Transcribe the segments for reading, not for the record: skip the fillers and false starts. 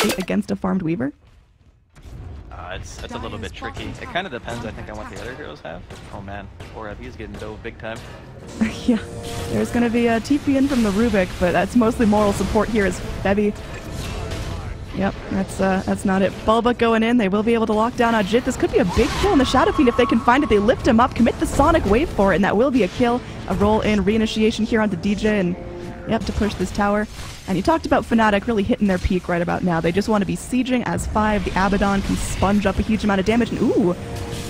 fight against a farmed Weaver? It's a little bit tricky. It kind of depends, I think, on what the other heroes have. Oh man, poor Evie's getting dove big time. Yeah, there's going to be a TP in from the Rubik, but that's mostly moral support here as Febby. Yep, that's not it. Bulba going in. They will be able to lock down Ajit. This could be a big kill on the Shadow Fiend if they can find it. They lift him up, commit the Sonic Wave for it, and that will be a kill. A roll in reinitiation here onto DJ, and yep, to push this tower. And you talked about Fnatic really hitting their peak right about now. They just want to be sieging as 5. The Abaddon can sponge up a huge amount of damage. And ooh,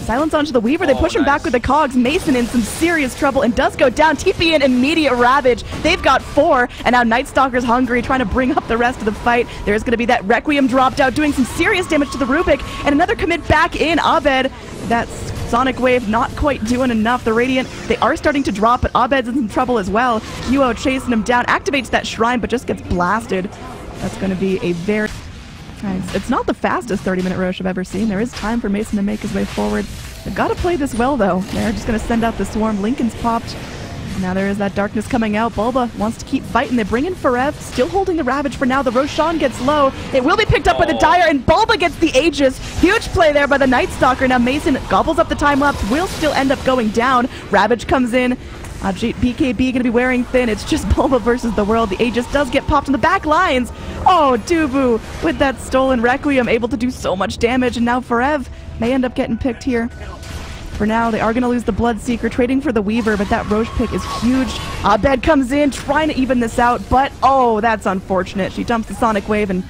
silence onto the Weaver. They push him back with the Cogs. Mason in some serious trouble and does go down. TP in immediate ravage. They've got 4. And now Night Stalker's hungry, trying to bring up the rest of the fight. There's going to be that Requiem dropped out, doing some serious damage to the Rubik. And another commit back in. Abed. That's Sonic Wave not quite doing enough. The Radiant, they are starting to drop, but Abed's in some trouble as well. Huo chasing him down, activates that shrine, but just gets blasted. That's going to be a very... It's not the fastest 30-minute Roche I've ever seen. There is time for Mason to make his way forward. They've got to play this well, though. They're just going to send out the Swarm. Lincoln's popped. Now there is that darkness coming out. Bulba wants to keep fighting. They bring in Forev, still holding the Ravage for now. The Roshan gets low. It will be picked up by the Dire, and Bulba gets the Aegis. Huge play there by the Night Stalker. Now Mason gobbles up the time lapse, will still end up going down. Ravage comes in. BKB going to be wearing thin. It's just Bulba versus the world. The Aegis does get popped in the back lines. Oh, Dubu with that stolen Requiem, able to do so much damage, and now Forev may end up getting picked here. For now, they are going to lose the Bloodseeker, trading for the Weaver, but that Roche pick is huge. Abed comes in, trying to even this out, but oh, that's unfortunate. She dumps the Sonic Wave and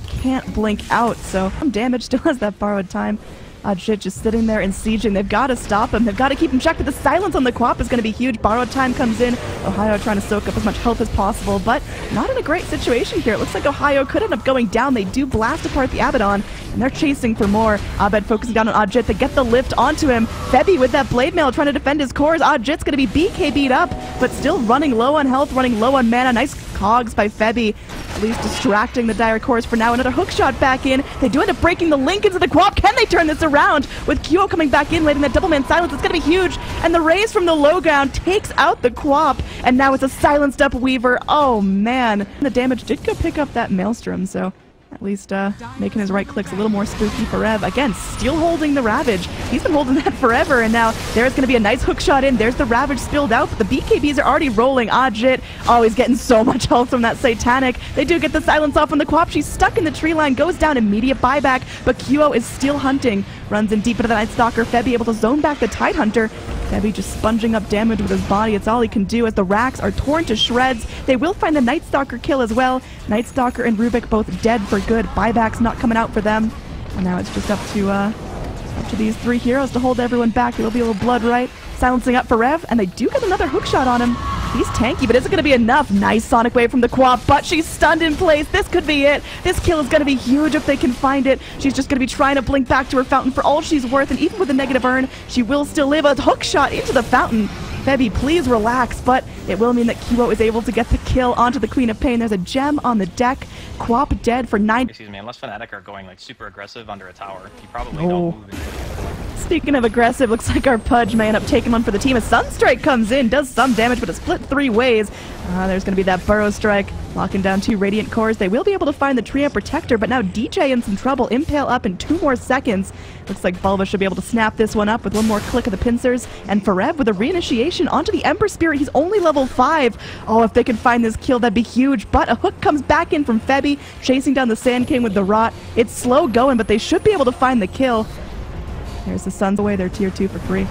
can't blink out, so some damage still has that borrowed time. Ajit just sitting there and sieging. They've got to stop him. They've got to keep him checked, but the silence on the Quap is going to be huge. Borrowed time comes in. Ohio trying to soak up as much health as possible, but not in a great situation here. It looks like Ohio could end up going down. They do blast apart the Abaddon, and they're chasing for more. Abed focusing down on Ajit. They get the lift onto him. Febby with that blade mail trying to defend his cores. Ajit's going to be BKB'd up, but still running low on health, running low on mana. Nice Cogs by Febby, at least distracting the Dire cores for now. Another hook shot back in. They do end up breaking the link into the Quap. Can they turn this around? With Kyo coming back in, letting that double man silence, it's going to be huge. And the raise from the low ground takes out the Quap. And now it's a silenced up Weaver. Oh man. The damage did go pick up that Maelstrom, so at least making his right clicks a little more spooky for Rev. Again, still holding the Ravage. He's been holding that forever, and now there's going to be a nice hook shot in. There's the Ravage spilled out, but the BKBs are already rolling. Ajit, oh, he's getting so much health from that Satanic. They do get the silence off on the Quap. She's stuck in the tree line, goes down, immediate buyback, but Kyo is still hunting. Runs in deep into the Night Stalker. Febby able to zone back the Tidehunter. Febby just sponging up damage with his body. It's all he can do as the racks are torn to shreds. They will find the Night Stalker kill as well. Night Stalker and Rubik both dead for good. Buyback's not coming out for them. And now it's just up to these 3 heroes to hold everyone back. There will be a little blood right. Silencing up for Rev, and they do get another hook shot on him. He's tanky, but is it going to be enough? Nice Sonic Wave from the Quap, but she's stunned in place. This could be it. This kill is going to be huge if they can find it. She's just going to be trying to blink back to her fountain for all she's worth, and even with a negative earn, she will still live. A hook shot into the fountain. Febby, please relax, but it will mean that Kyo is able to get the kill onto the Queen of Pain. There's a gem on the deck. Quap dead for 9. Excuse me, unless Fnatic are going like super aggressive under a tower, you probably don't move into. Speaking of aggressive, looks like our Pudge may end up taking one for the team. A Sunstrike comes in, does some damage, but it's split 3 ways. There's going to be that Burrow Strike, locking down 2 Radiant Cores. They will be able to find the Trio Protector, but now DJ in some trouble. Impale up in 2 more seconds. Looks like Bulba should be able to snap this one up with one more click of the pincers. And Forev with a reinitiation onto the Ember Spirit. He's only level 5. Oh, if they can find this kill, that'd be huge. But a hook comes back in from Febby, chasing down the Sand King with the Rot. It's slow going, but they should be able to find the kill. There's the Suns away. They're tier 2 for free.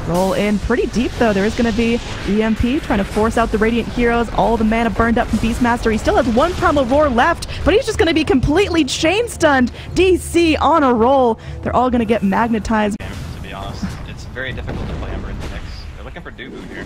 Roll in pretty deep, though. There is going to be EMP trying to force out the Radiant heroes. All the mana burned up from Beastmaster. He still has 1 Primal Roar left, but he's just going to be completely chain stunned. DC on a roll. They're all going to get magnetized. To be honest, it's very difficult to play Ember in the mix. They're looking for Dubu here.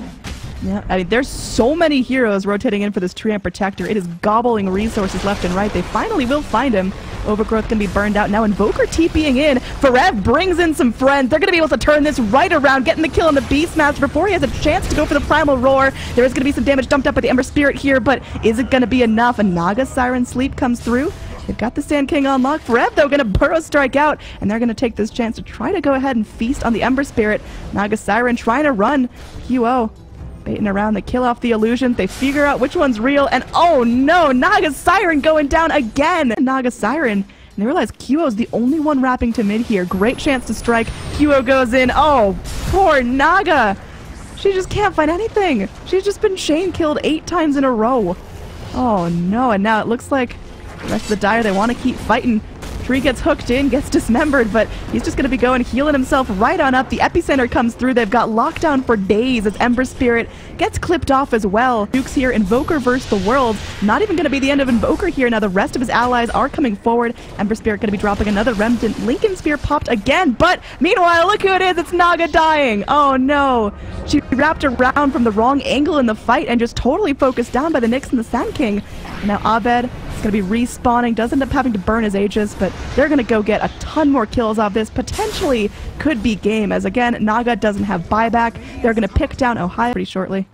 Yeah, I mean, there's so many heroes rotating in for this Treant Protector. It is gobbling resources left and right. They finally will find him. Overgrowth can be burned out. Now Invoker TPing in. Forev brings in some friends. They're going to be able to turn this right around, getting the kill on the Beastmaster before he has a chance to go for the Primal Roar. There is going to be some damage dumped up by the Ember Spirit here, but is it going to be enough? A Naga Siren Sleep comes through. They've got the Sand King on lock. Forev, though, going to Burrow Strike out, and they're going to take this chance to try to go ahead and feast on the Ember Spirit. Naga Siren trying to run. Huo Baiting around, they kill off the illusion, they figure out which one's real, and oh no, Naga's Siren going down again! Naga Siren, and they realize Kyo's the only one wrapping to mid here. Great chance to strike. Kyo goes in. Oh, poor Naga! She just can't find anything. She's just been chain killed 8 times in a row. Oh no, and now it looks like the rest of the Dire, they want to keep fighting. Tree gets hooked in, gets dismembered, but he's just going to be going, healing himself right on up. The epicenter comes through. They've got lockdown for days as Ember Spirit gets clipped off as well. Duke's here, Invoker versus the world. Not even going to be the end of Invoker here. Now the rest of his allies are coming forward. Ember Spirit going to be dropping another Remnant. Lincoln Spear popped again, but meanwhile, look who it is. It's Naga dying. Oh no. She wrapped around from the wrong angle in the fight and just totally focused down by the Nyx and the Sand King. And now Abed is going to be respawning. Does end up having to burn his Aegis, but they're going to go get a ton more kills off this. Potentially could be game, as again, Naga doesn't have buyback. They're going to pick down Ohio pretty shortly.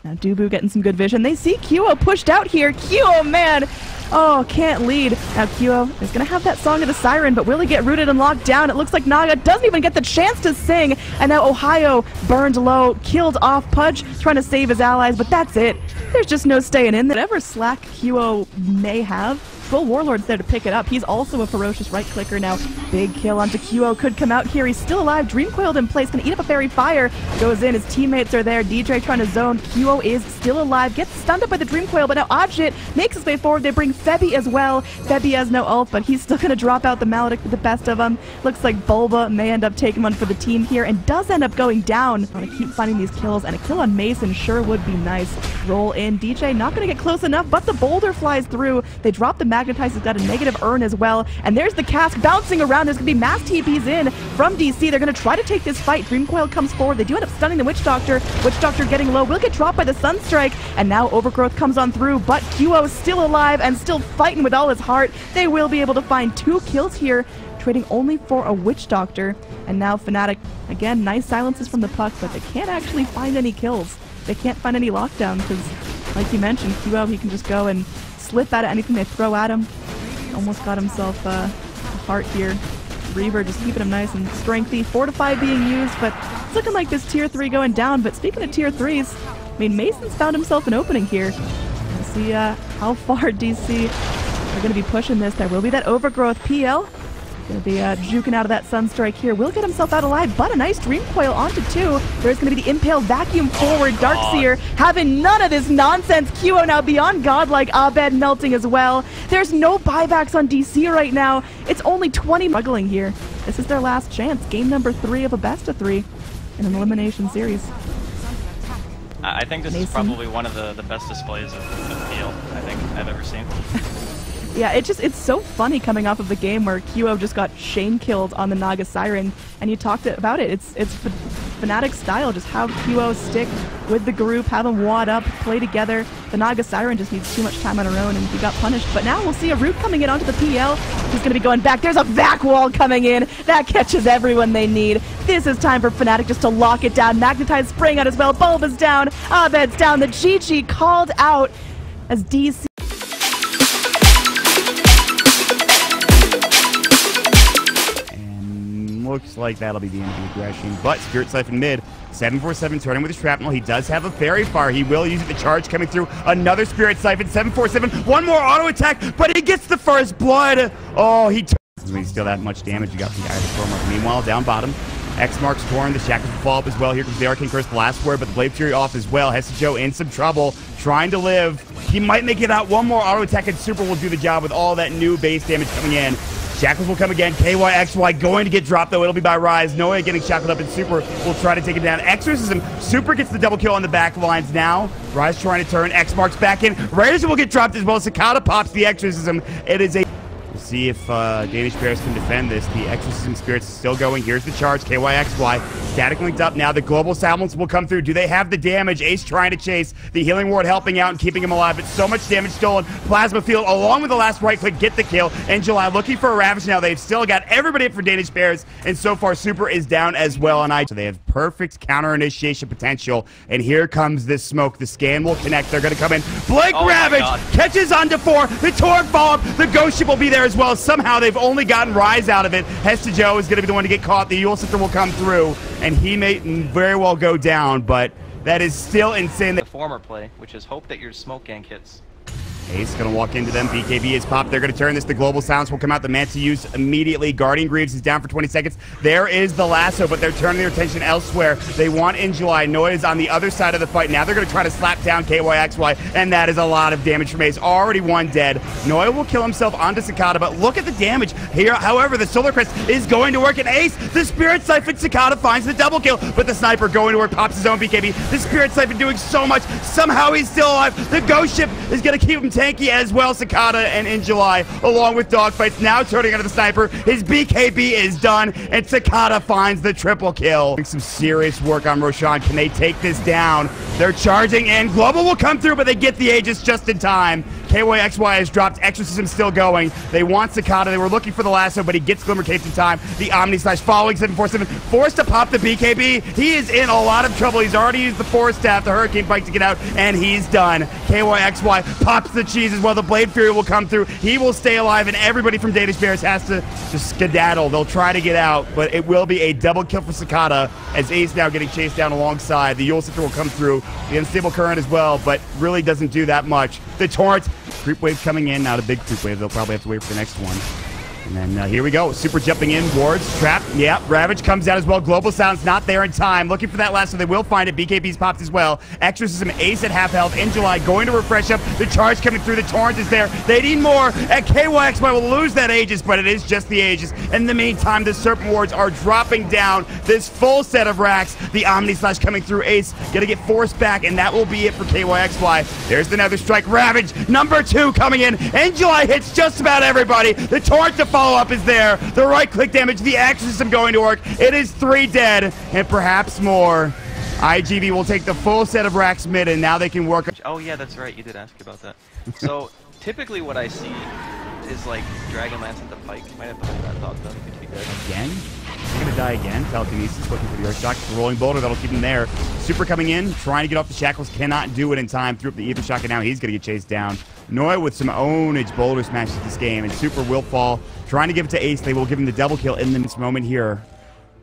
Now Dubu getting some good vision. They see Kyo pushed out here. Kyo, man! Oh, can't lead. Now Kyo is going to have that Song of the Siren, but will he get rooted and locked down? It looks like Naga doesn't even get the chance to sing. And now Ohio burned low, killed off Pudge, trying to save his allies, but that's it. There's just no staying in. Whatever slack Kyo may have, Full Warlord's there to pick it up. He's also a ferocious right-clicker now. Big kill onto Kyo. Could come out here. He's still alive. Dream Coiled in place. Gonna eat up a Fairy Fire. Goes in. His teammates are there. DJ trying to zone. Kyo is still alive. Gets stunned up by the Dream Coil, but now Oddshit makes his way forward. They bring Febby as well. Febby has no ult, but he's still gonna drop out the Maledict with the best of them. Looks like Bulba may end up taking one for the team here and does end up going down. I want to keep finding these kills, and a kill on Mason sure would be nice. Roll in. DJ not gonna get close enough, but the boulder flies through. They drop the Magnetize. Has got a negative earn as well, and there's the cask bouncing around. There's gonna be mass TPs in from DC. They're gonna try to take this fight. Dream Coil comes forward. They do end up stunning the Witch Doctor. Witch Doctor getting low, will get dropped by the Sunstrike, and now Overgrowth comes on through, but Kyo still alive and still fighting with all his heart. They will be able to find 2 kills here, trading only for a Witch Doctor. And now Fnatic, again, nice silences from the puck, but they can't actually find any kills. They can't find any lockdown because, like you mentioned, Kyo, he can just go and slip out of anything they throw at him. Almost got himself a heart here. Reaver just keeping him nice and strengthy. Fortify being used, but it's looking like this tier 3 going down. But speaking of tier 3s, I mean, Mason's found himself an opening here. Let's see how far DC are going to be pushing this. There will be that Overgrowth PL. Going to be juking out of that Sunstrike here. Will get himself out alive, but a nice Dream Coil onto 2. There's going to be the Impale Vacuum forward. Darkseer having none of this nonsense. Kyo now beyond godlike. Abed melting as well. There's no buybacks on DC right now. It's only 20 struggling here. This is their last chance. Game number 3 of a best of 3 in an elimination series. I think this is probably one of the best displays of feel I think I've ever seen. Yeah, it's so funny coming off of the game where Kyo just got chain killed on the Naga Siren, and you talked about it. It's Fnatic style, just have Kyo stick with the group, have them wad up, play together. The Naga Siren just needs too much time on her own, and he got punished. But now we'll see a root coming in onto the PL. He's going to be going back. There's a vac wall coming in. That catches everyone they need. This is time for Fnatic just to lock it down. Magnetize spraying out as well. Bulba's down. Abed's down. The GG called out as DC. Looks like that'll be the end of the aggression, but Spirit Siphon mid, 747 turning with his shrapnel. He does have a Fairy Fire. He will use it. The charge coming through. Another Spirit Siphon, 747. One more auto attack, but he gets the first blood. Oh, he when he's still that much damage. You got the guy the Mark. Meanwhile, down bottom, X marks torn. The Shackles will fall up as well. Here comes the Arcane Curse, the last word, but the Blade Fury off as well. Hesijo in some trouble, trying to live. He might make it out. One more auto attack, and Super will do the job with all that new base damage coming in. Shackles will come again. KYXY going to get dropped, though. It'll be by Rise. Noah getting shackled up, and Super will try to take him down. Exorcism. Super gets the double kill on the back lines now. Rise trying to turn. X marks back in. Raiders will get dropped as well. Sakata pops the Exorcism. It is a... We'll see if Danish Bears can defend this. The Exorcism Spirit's still going. Here's the charge. KYXY. Static linked up now. The Global Silence will come through. Do they have the damage? Ace trying to chase. The Healing Ward helping out and keeping him alive, but so much damage stolen. Plasma Field along with the last right click get the kill. And July looking for a Ravage now. They've still got everybody up for Danish Bears, and so far Super is down as well. And so they have perfect counter initiation potential. And here comes this smoke. The scan will connect. They're going to come in. Blink Ravage catches onto 4. The Torque follow-up. The Ghost Ship will be there as well. Somehow they've only gotten Rise out of it. Hestijo is going to be the one to get caught. The Yule Scepter will come through, and he may very well go down, but That is still insane. The former play, which is hope that your smoke gank hits. Ace gonna walk into them. BKB is popped. They're gonna turn this. The global silence will come out. The Manta use immediately. Guardian Greaves is down for 20 seconds. There is the lasso, but they're turning their attention elsewhere. They want in July. Noah is on the other side of the fight. Now they're gonna try to slap down KYXY, and that is a lot of damage from Ace. Already one dead. Noah will kill himself onto Cicada, but look at the damage here. However, the Solar Crest is going to work, and Ace, the Spirit Siphon, Cicada finds the double kill, but the Sniper going to work, pops his own BKB. The Spirit Siphon doing so much. Somehow he's still alive. The Ghost Ship is gonna keep him tanky as well. Cicada and In July, along with Dogfights, now turning into the Sniper. His BKB is done, and Cicada finds the triple kill. Some serious work on Roshan. Can they take this down? They're charging in. Global will come through, but they get the Aegis just in time. KYXY has dropped. Exorcism still going. They want Cicada. They were looking for the lasso, but he gets Glimmer Capes in time. The Omni Slash following 747. Forced to pop the BKB. He is in a lot of trouble. He's already used the Force Staff, the Hurricane Pike to get out, and he's done. KYXY pops the cheese as well. The Blade Fury will come through. He will stay alive, and everybody from Day3 Bears has to just skedaddle. They'll try to get out, but it will be a double kill for Cicada as Ace now getting chased down alongside. The Yule Scepter will come through. The Unstable Current as well, but really doesn't do that much. The Torrent, creep wave coming in. Not a big creep wave. They'll probably have to wait for the next one. And then here we go. Super jumping in. Wards, trap. Yeah, Ravage comes out as well. Global Sound's not there in time. Looking for that last, so they will find it. BKB's popped as well. Exorcism, Ace at half health. In July, going to refresh up. The charge coming through. The Torrent is there. They need more. And KYXY will lose that Aegis, but it is just the Aegis. In the meantime, the Serpent Wards are dropping down this full set of racks. The Omni Slash coming through. Ace gonna get forced back, and that will be it for KYXY. There's the Nether Strike. Ravage, number 2 coming in. In July hits just about everybody. The Torrent to follow-up is there. The right-click damage, the Exorcism going to work. It is 3 dead, and perhaps more. IGV will take the full set of racks mid, and now they can work. Oh yeah, that's right. You did ask about that. So typically what I see is like Dragonlance at the Pike. Might have to hold that thought though. Could be good. Again? He's gonna die again. Telekinesis looking for the Earthshock. The Rolling Boulder, that'll keep him there. Super coming in, trying to get off the shackles, cannot do it in time. Threw up the Ether Shock, and now he's gonna get chased down. Noah with some ownage boulder smashes this game, and Super will fall. Trying to give it to Ace. They will give him the double kill in this moment here.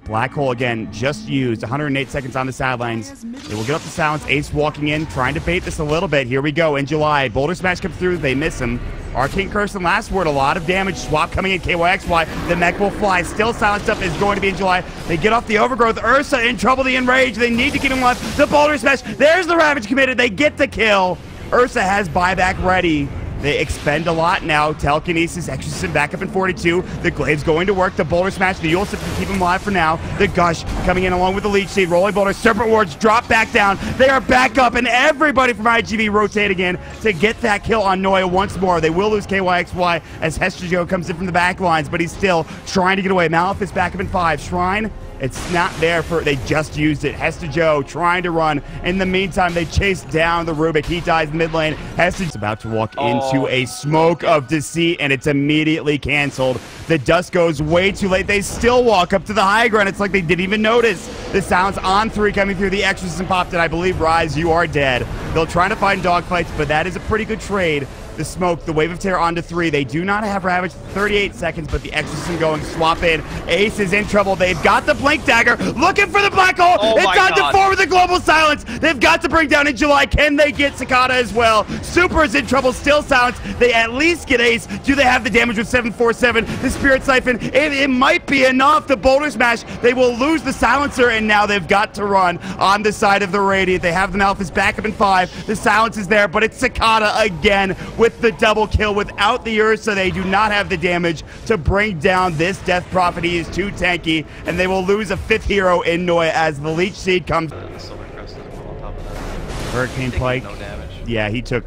Black Hole again, just used. 108 seconds on the sidelines. They will get up the silence. Ace walking in, trying to bait this a little bit. Here we go. In July, Boulder Smash comes through. They miss him. Arcane Curse and Last Word, a lot of damage. Swap coming in. KYXY. The mech will fly. Still silenced up is going to be In July. They get off the Overgrowth. Ursa in trouble. The Enrage. They need to keep him alive. The Boulder Smash. There's the Ravage committed. They get the kill. Ursa has buyback ready. They expend a lot now. Telekinesis, Exorcism back up in 42. The Glaive's going to work. The Boulder Smash. The Yule Scepter to keep him alive for now. The Gush coming in along with the Leech Seed. Rolling Boulder. Serpent Wards drop back down. They are back up, and everybody from IGV rotating in to get that kill on Noya once more. They will lose KYXY as Hestrojo comes in from the back lines, but he's still trying to get away. Malefus back up in 5. Shrine. It's not there for, they just used it. Hesta Joe trying to run. In the meantime, they chase down the Rubik. He dies mid lane. Hesta's about to walk into a smoke of deceit, and it's immediately canceled. The dust goes way too late. They still walk up to the high ground. It's like they didn't even notice. The sounds on 3 coming through. The Exorcism popped, and I believe, Rise, you are dead. They'll try to find dogfights, but that is a pretty good trade. The smoke, the Wave of Terror onto 3. They do not have Ravage. 38 seconds, but the Exorcism going. Swap in. Ace is in trouble. They've got the Blink Dagger. Looking for the Black Hole. It's on to 4 with the Global Silence. They've got to bring down In July. Can they get Cicada as well? Super is in trouble. Still Silence. They at least get Ace. Do they have the damage with 747? The Spirit Siphon. It might be enough. The Boulder Smash. They will lose the Silencer, and now they've got to run on the side of the Radiant. They have the Malphus back up in 5. The Silence is there, but it's Cicada again with the double kill. Without the Ursa, they do not have the damage to bring down this Death Prophet. He is too tanky, and they will lose a 5th hero in Noya as the Leech Seed comes. The Solar Crest is on top of that. Hurricane Pike. No damage. Yeah, he took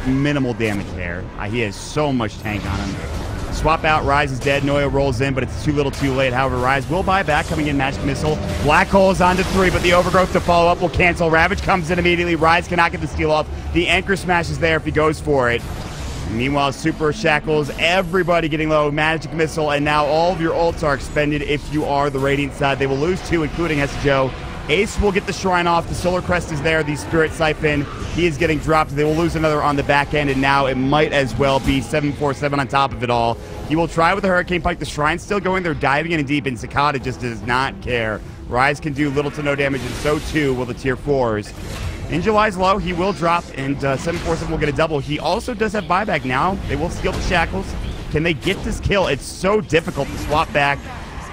minimal damage there. He has so much tank on him. Swap out, Rise is dead. Noya rolls in, but it's too little too late. However, Rise will buy back, coming in Magic Missile. Black Hole is on to 3, but the Overgrowth to follow up will cancel. Ravage comes in immediately. Rise cannot get the steal off. The Anchor Smash is there if he goes for it. Meanwhile, Super Shackles, everybody getting low. Magic Missile, and now all of your ults are expended if you are the Radiant side. They will lose 2, including Hesta Joe. Ace will get the Shrine off. The Solar Crest is there. The Spirit Siphon, he is getting dropped. They will lose another on the back end, and now it might as well be 747 on top of it all. He will try with the Hurricane Pike. The Shrine's still going. They're diving in deep, and Cicada just does not care. Rise can do little to no damage, and so too will the tier 4s. In July's low, he will drop, and 747 will get a double. He also does have buyback now. They will steal the shackles. Can they get this kill? It's so difficult to swap back.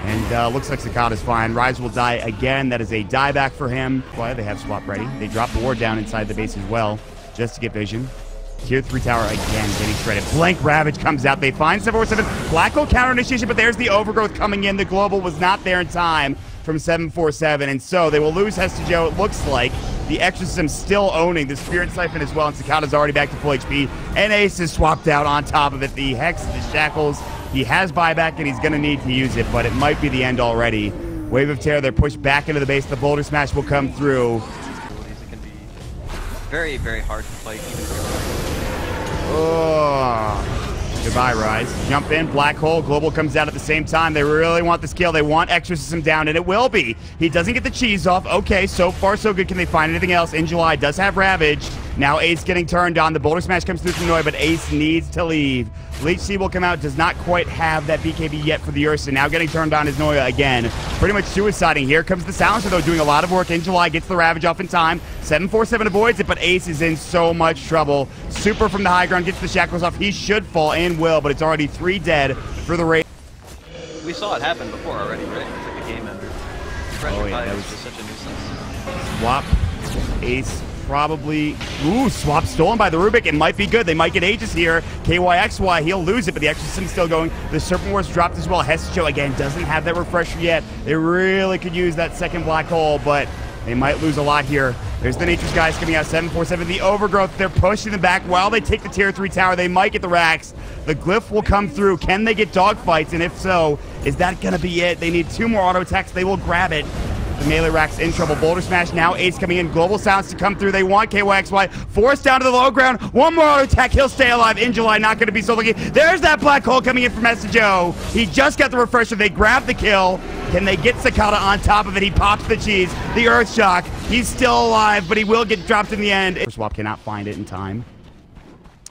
And looks like Cicada's fine. Rise will die again. That is a dieback for him. Well, they have swap ready. They drop the ward down inside the base as well, just to get vision. Tier 3 tower again getting shredded. Blank Ravage comes out. They find 747. Black hole counter initiation, but there's the overgrowth coming in. The global was not there in time from 747, and so they will lose Hestejo, it looks like. The Exorcism still owning the Spirit Siphon as well, and Cicada's already back to full HP. And Ace is swapped out on top of it. The Hex, the Shackles, he has buyback, and he's going to need to use it, but it might be the end already. Wave of Terror, they're pushed back into the base. The Boulder Smash will come through. It can be very, very hard to fight. Oh. Goodbye, Rise. Jump in, Black Hole. Global comes out at the same time. They really want this kill. They want Exorcism down, and it will be. He doesn't get the cheese off. Okay, so far so good. Can they find anything else? In July does have Ravage. Now Ace getting turned on. The Boulder Smash comes through from Noi, but Ace needs to leave. Leech Seed will come out. Does not quite have that BKB yet for the Ursa. Now getting turned on is Noya again. Pretty much suiciding. Here comes the Silencer, though, doing a lot of work. In July gets the Ravage off in time. 747 avoids it, but Ace is in so much trouble. Super from the high ground gets the Shackles off. He should fall and will, but it's already 3 dead for the raid. We saw it happen before already, right? It's like a game ender. Pressure that was just such a nuisance. Swap. Ace probably. Ooh, swap stolen by the Rubik. It might be good. They might get Aegis here. KYXY, he'll lose it, but the Exorcism's still going. The Serpent Wars dropped as well. Hestejo, again, doesn't have that refresher yet. They really could use that second Black Hole, but they might lose a lot here. There's the Nature's guys coming out. 747, the Overgrowth. They're pushing them back while they take the tier 3 tower. They might get the racks. The Glyph will come through. Can they get dogfights? And if so, is that going to be it? They need 2 more auto attacks. They will grab it. The melee rack's in trouble. Boulder Smash now. Ace coming in. Global Sounds to come through. They want KYXY. Forced down to the low ground. 1 more auto attack. He'll stay alive. In July, not going to be so lucky. There's that Black Hole coming in from Hestejo. He just got the refresher. They grab the kill. Can they get Cicada on top of it? He pops the cheese. The Earth Shock. He's still alive, but he will get dropped in the end. Swap cannot find it in time.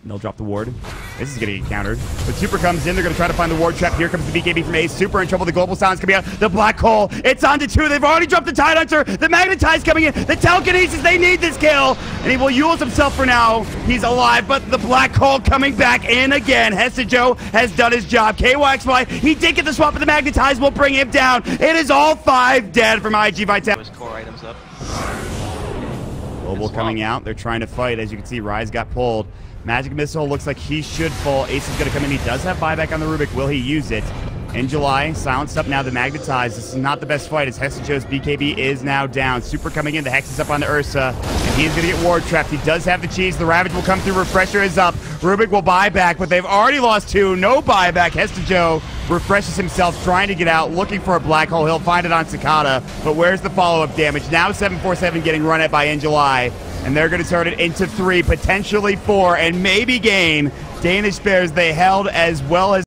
They'll drop the ward. This is going to get countered. But Super comes in. They're going to try to find the ward trap. Here comes the BKB from Ace. Super in trouble. The Global Sound's coming out. The Black Hole. It's on to 2. They've already dropped the Tide Hunter. The Magnetize coming in. The Telekinesis. They need this kill. And he will use himself for now. He's alive, but the Black Hole coming back in again. Hestejo has done his job. KYXY, he did get the swap, but the Magnetize will bring him down. It is all 5 dead from IG Vital. His core items up. Global coming out. They're trying to fight. As you can see, Rise got pulled. Magic Missile looks like he should fall. Ace is going to come in. He does have buyback on the Rubik. Will he use it? In July, silenced up now. The Magnetize. This is not the best fight as Hestejo's BKB is now down. Super coming in. The Hex is up on the Ursa. And he's going to get ward trapped. He does have the cheese. The Ravage will come through. Refresher is up. Rubik will buy back, but they've already lost 2. No buyback. Hestejo refreshes himself, trying to get out, looking for a Black Hole. He'll find it on Cicada. But where's the follow-up damage? Now 747 getting run at by In July. And they're going to turn it into 3, potentially 4, and maybe gain. Danish Bears, they held as well as